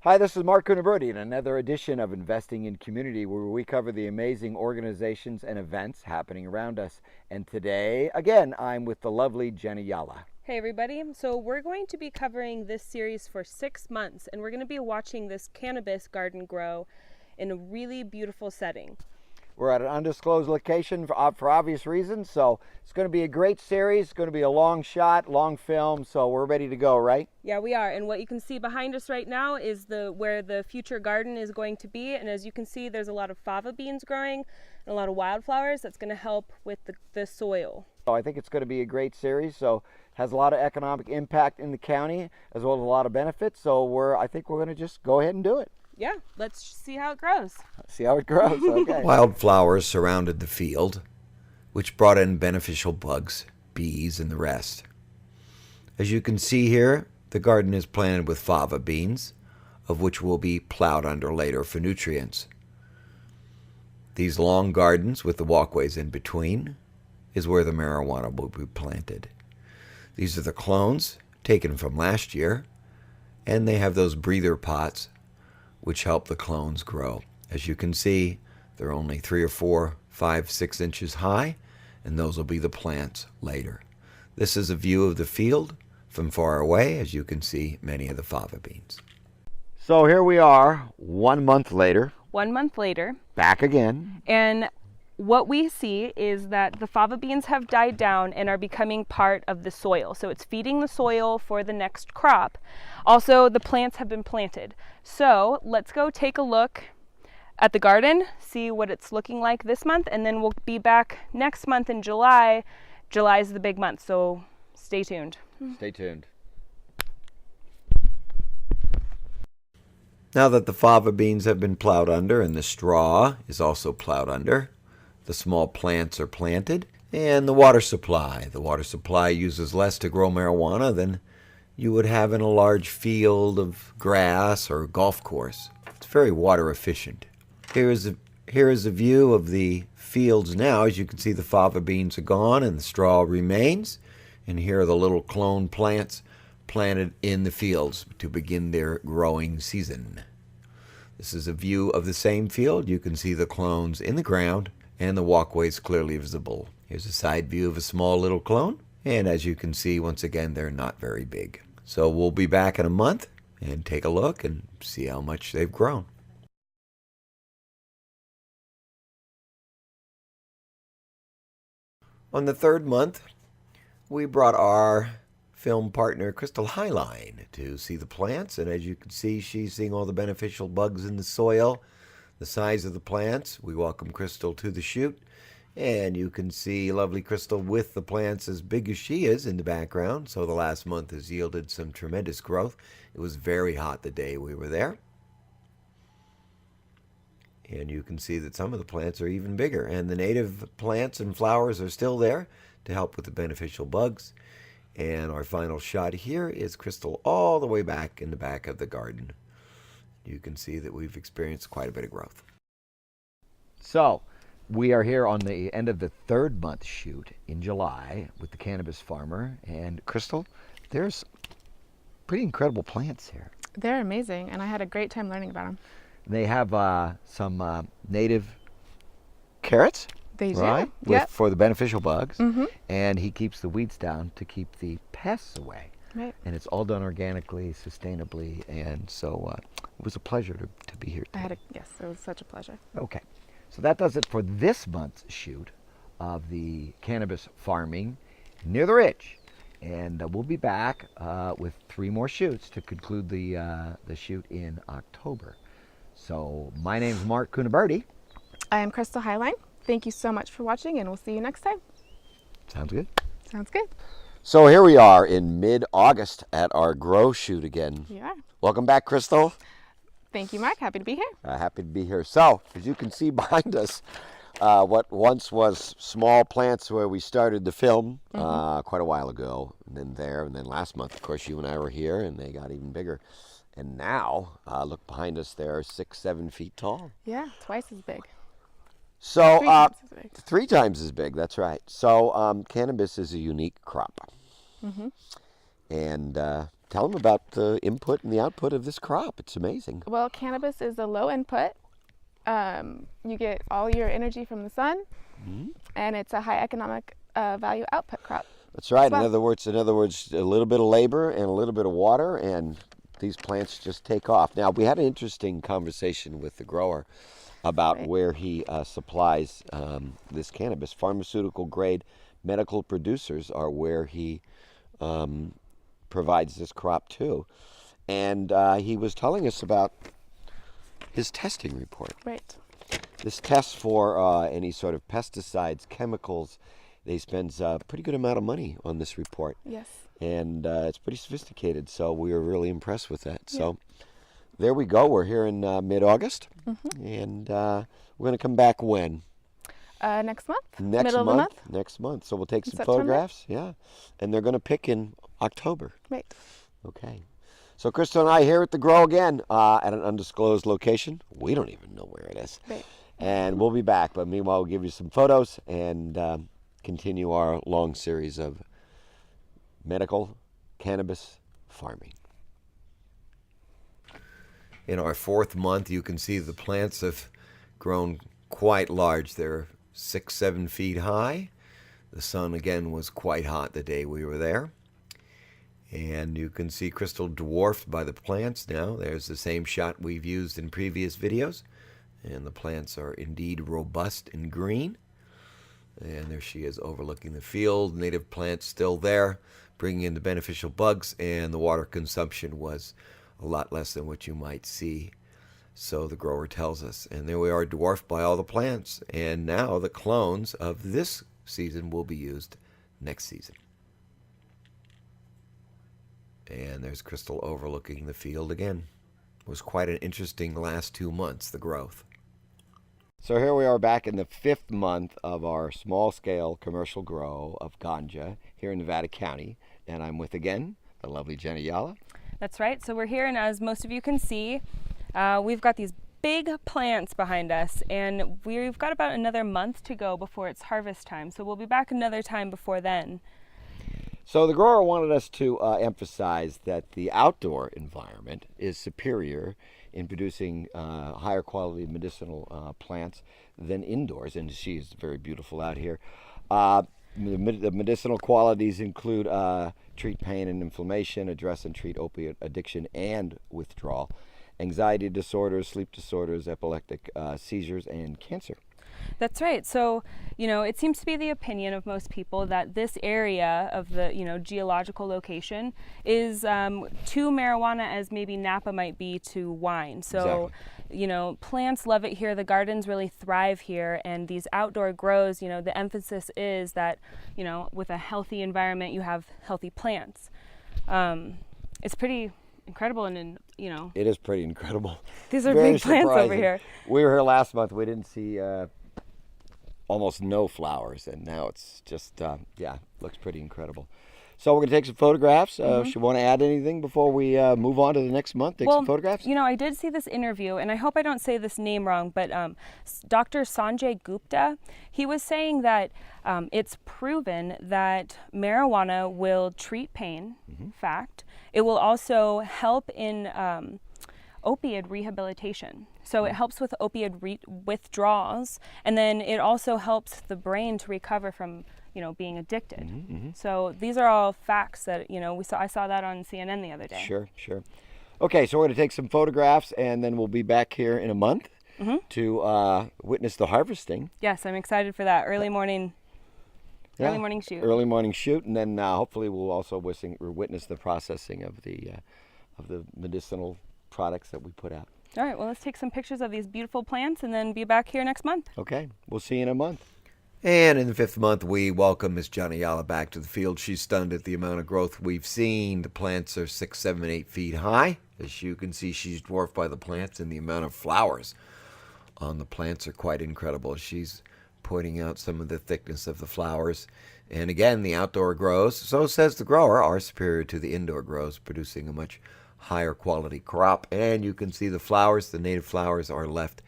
Hi, this is Mark Kunaberti in another edition of Investing in Community, where we cover the amazing organizations and events happening around us. And today, again, I'm with the lovely Jenny Yala. Hey everybody, so we're going to be covering this series for 6 months, and we're going to be watching this cannabis garden grow in a really beautiful setting. We're at an undisclosed location for obvious reasons, so it's going to be a great series. It's going to be a long shot, long film, so we're ready to go, right? Yeah, we are, and what you can see behind us right now is where the future garden is going to be, and as you can see, there's a lot of fava beans growing and a lot of wildflowers. That's going to help with the soil. So I think it's going to be a great series, so it has a lot of economic impact in the county, as well as a lot of benefits, so I think we're going to just go ahead and do it. Yeah, let's see how it grows. See how it grows, okay. Wildflowers surrounded the field, which brought in beneficial bugs, bees, and the rest. As you can see here, the garden is planted with fava beans, of which will be plowed under later for nutrients. These long gardens with the walkways in between is where the marijuana will be planted. These are the clones taken from last year, and they have those breather pots which help the clones grow. As you can see, they're only 3 or 4, 5, 6 inches high, and those will be the plants later. This is a view of the field from far away, as you can see many of the fava beans. So here we are, 1 month later. 1 month later. Back again. And what we see is that the fava beans have died down and are becoming part of the soil. So it's feeding the soil for the next crop. Also, the plants have been planted. So let's go take a look at the garden, see what it's looking like this month, and then we'll be back next month in July. July is the big month, so stay tuned. Stay tuned. Now that the fava beans have been plowed under and the straw is also plowed under, the small plants are planted, and the water supply. The water supply uses less to grow marijuana than you would have in a large field of grass or golf course. It's very water efficient. Here is a view of the fields now. As you can see, the fava beans are gone and the straw remains. And here are the little clone plants planted in the fields to begin their growing season. This is a view of the same field. You can see the clones in the ground and the walkways clearly visible. Here's a side view of a small little clone. And as you can see, once again, they're not very big. So we'll be back in a month and take a look and see how much they've grown. On the 3rd month, we brought our film partner, Crystal Highline, to see the plants. And as you can see, she's seeing all the beneficial bugs in the soil, the size of the plants. We welcome Crystal to the shoot. And you can see lovely Crystal with the plants as big as she is in the background. So the last month has yielded some tremendous growth. It was very hot the day we were there. And you can see that some of the plants are even bigger. And the native plants and flowers are still there to help with the beneficial bugs. And our final shot here is Crystal all the way back in the back of the garden. You can see that we've experienced quite a bit of growth. So we are here on the end of the 3rd month shoot in July with the cannabis farmer. And Crystal, there's pretty incredible plants here. They're amazing, and I had a great time learning about them. They have some native carrots, They do. right? Yep. For the beneficial bugs. Mm-hmm. And he keeps the weeds down to keep the pests away. Right. And it's all done organically, sustainably. And so it was a pleasure to be here today. Yes, it was such a pleasure. Okay. So that does it for this month's shoot of the cannabis farming near the ridge. And we'll be back with 3 more shoots to conclude the shoot in October. So my name's Mark Kunaberti. I am Crystal Highline. Thank you so much for watching, and we'll see you next time. Sounds good. Sounds good. So here we are in mid-August at our grow shoot again. You are. Welcome back, Crystal. Thank you, Mark. Happy to be here. Happy to be here. So, as you can see behind us, what once was small plants where we started the film quite a while ago, and then last month, of course, you and I were here, and they got even bigger. And now, look behind us, they're 6, 7 feet tall. Yeah, twice as big. So, 3 times as big. 3 times as big, that's right. So, cannabis is a unique crop. Mm-hmm. And tell them about the input and the output of this crop. It's amazing. Well, cannabis is a low input. You get all your energy from the sun, and it's a high economic value output crop. That's right. Well- In other words, a little bit of labor and a little bit of water, and these plants just take off. Now, we had an interesting conversation with the grower about where he supplies this cannabis. Pharmaceutical grade medical producers are where he provides this crop to. And he was telling us about his testing report. Right. This test for any sort of pesticides, chemicals, they spend a pretty good amount of money on this report. Yes. And it's pretty sophisticated, so we were really impressed with that. So there we go. We're here in mid-August, and we're going to come back when? Next month. Next Middle month. of the month. Next month. So we'll take some September. photographs. Yeah. And they're going to pick in October. Right. Okay. So Crystal and I here at the Grow again at an undisclosed location. We don't even know where it is. Right. And we'll be back. But meanwhile, we'll give you some photos and continue our long series of medical cannabis farming. In our 4th month, you can see the plants have grown quite large. They're 6-7 feet high. The sun again was quite hot the day we were there. And you can see Crystal dwarfed by the plants now. There's the same shot we've used in previous videos. And the plants are indeed robust and green. And there she is overlooking the field. Native plants still there, bringing in the beneficial bugs. And the water consumption was a lot less than what you might see. So the grower tells us. And there we are, dwarfed by all the plants. And now the clones of this season will be used next season. And there's Crystal overlooking the field again. It was quite an interesting last 2 months, the growth. So here we are back in the 5th month of our small-scale commercial grow of ganja here in Nevada County. And I'm with, again, the lovely Jenny Yala. That's right. So we're here, and as most of you can see, we've got these big plants behind us, and we've got about another month to go before it's harvest time. So we'll be back another time before then. So the grower wanted us to emphasize that the outdoor environment is superior in producing higher quality medicinal plants than indoors, and she's very beautiful out here. The medicinal qualities include treat pain and inflammation, address and treat opiate addiction and withdrawal, anxiety disorders, sleep disorders, epileptic seizures, and cancer. That's right. So, it seems to be the opinion of most people that this area of the, geological location is to marijuana as maybe Napa might be to wine. So, plants love it here. The gardens really thrive here. And these outdoor grows, the emphasis is that, with a healthy environment, you have healthy plants. It's pretty incredible, and It is pretty incredible. These are Very big plants over surprising. here. We were here last month. We didn't see almost no flowers, and now it's just looks pretty incredible. So we're gonna take some photographs. Should you want to add anything before we move on to the next month? Take some photographs. I did see this interview, and I hope I don't say this name wrong, but Dr. Sanjay Gupta, he was saying that it's proven that marijuana will treat pain. Fact. It will also help in opioid rehabilitation. So it helps with opioid withdrawals, and then it also helps the brain to recover from, being addicted. So these are all facts that, I saw that on CNN the other day. Sure. Okay, so we're going to take some photographs, and then we'll be back here in a month to witness the harvesting. Yes, I'm excited for that early morning shoot. Early morning shoot, and then hopefully we'll also witness the processing of the medicinal products that we put out. All right, well, let's take some pictures of these beautiful plants and then be back here next month. Okay, we'll see you in a month. And in the 5th month, we welcome Miss Johnny Yala back to the field. She's stunned at the amount of growth we've seen. The plants are 6, 7, 8 feet high. As you can see, she's dwarfed by the plants, and the amount of flowers on the plants are quite incredible. She's pointing out some of the thickness of the flowers. And again, the outdoor grows, so says the grower, are superior to the indoor grows, producing a much higher quality crop. And you can see the flowers, the native flowers, are left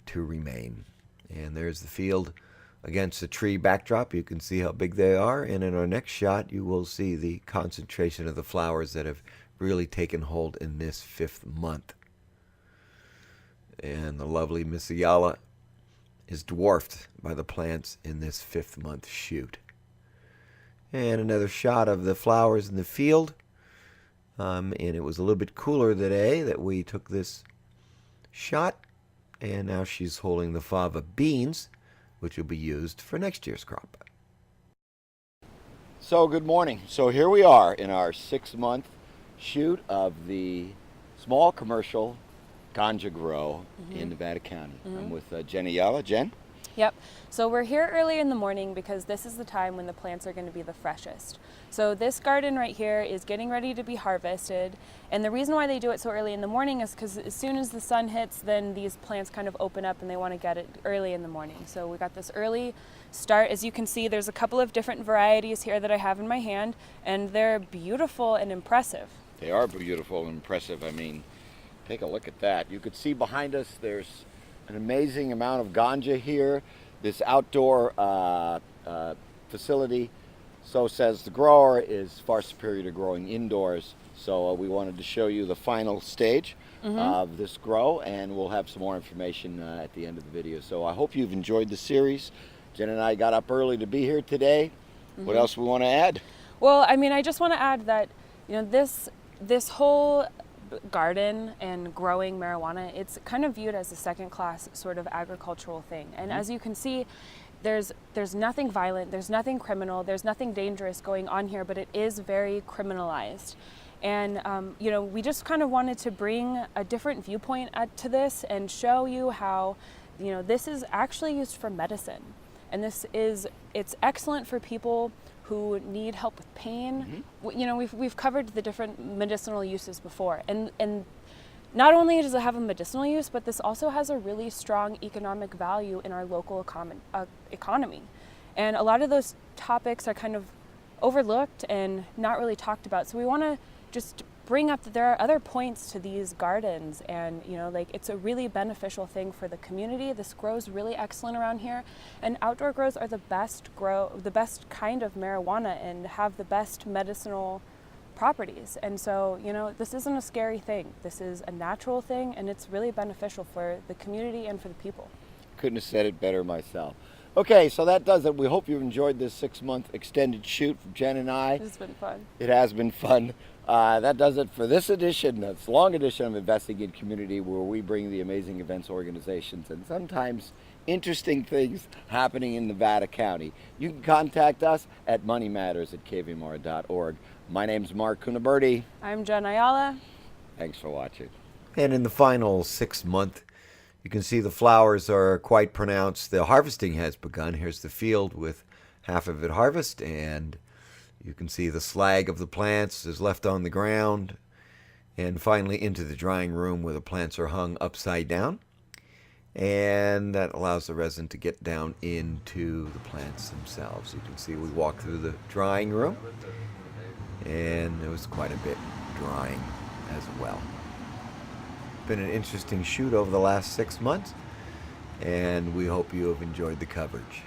to remain. And there's the field against the tree backdrop. You can see how big they are, and in our next shot you will see the concentration of the flowers that have really taken hold in this 5th month. And the lovely Miss Ayala is dwarfed by the plants in this 5th month shoot. And another shot of the flowers in the field. And it was a little bit cooler today that we took this shot. And now she's holding the fava beans, which will be used for next year's crop. So good morning. So here we are in our 6-month shoot of the small commercial ganja grow in Nevada County. I'm with Jen Ayala. Jen? Yep. So we're here early in the morning because this is the time when the plants are going to be the freshest. So this garden right here is getting ready to be harvested. And the reason why they do it so early in the morning is because as soon as the sun hits, then these plants kind of open up and they want to get it early in the morning. So we got this early start. As you can see, there's a couple of different varieties here that I have in my hand, and they're beautiful and impressive. They are beautiful and impressive. I mean, take a look at that. You could see behind us there's an amazing amount of ganja here. This outdoor facility, so says the grower, is far superior to growing indoors. So we wanted to show you the final stage of this grow, and we'll have some more information at the end of the video. So I hope you've enjoyed the series. Jen and I got up early to be here today. What else we want to add? Well, I mean, I just want to add that, you know, this whole garden and growing marijuana, it's kind of viewed as a second-class sort of agricultural thing. And as you can see, there's nothing violent, there's nothing criminal, there's nothing dangerous going on here, but it is very criminalized. And you know, we just kind of wanted to bring a different viewpoint to this and show you how, you know, this is actually used for medicine. And it's excellent for people who need help with pain. You know, we've covered the different medicinal uses before, and not only does it have a medicinal use, but this also has a really strong economic value in our local economy. And a lot of those topics are kind of overlooked and not really talked about. So we want to just bring up that there are other points to these gardens, and you know, like, it's a really beneficial thing for the community. This grows really excellent around here, and outdoor grows are the best kind of marijuana and have the best medicinal properties. And so, you know, this isn't a scary thing. This is a natural thing, and it's really beneficial for the community and for the people. Couldn't have said it better myself. Okay, so that does it. We hope you've enjoyed this 6-month extended shoot from Jen and I. It's been fun. It has been fun. That does it for this edition, this long edition of Investing in Community, where we bring the amazing events organizations and sometimes interesting things happening in Nevada County. You can contact us at moneymatters@kvmr.org. My name's Mark Cunaberti. I'm Jen Ayala. Thanks for watching. And in the final 6th month, you can see the flowers are quite pronounced. The harvesting has begun. Here's the field with half of it harvest, and you can see the slag of the plants is left on the ground, and finally into the drying room where the plants are hung upside down. And that allows the resin to get down into the plants themselves. You can see we walk through the drying room, and there was quite a bit drying as well. Been an interesting shoot over the last 6 months, and we hope you have enjoyed the coverage.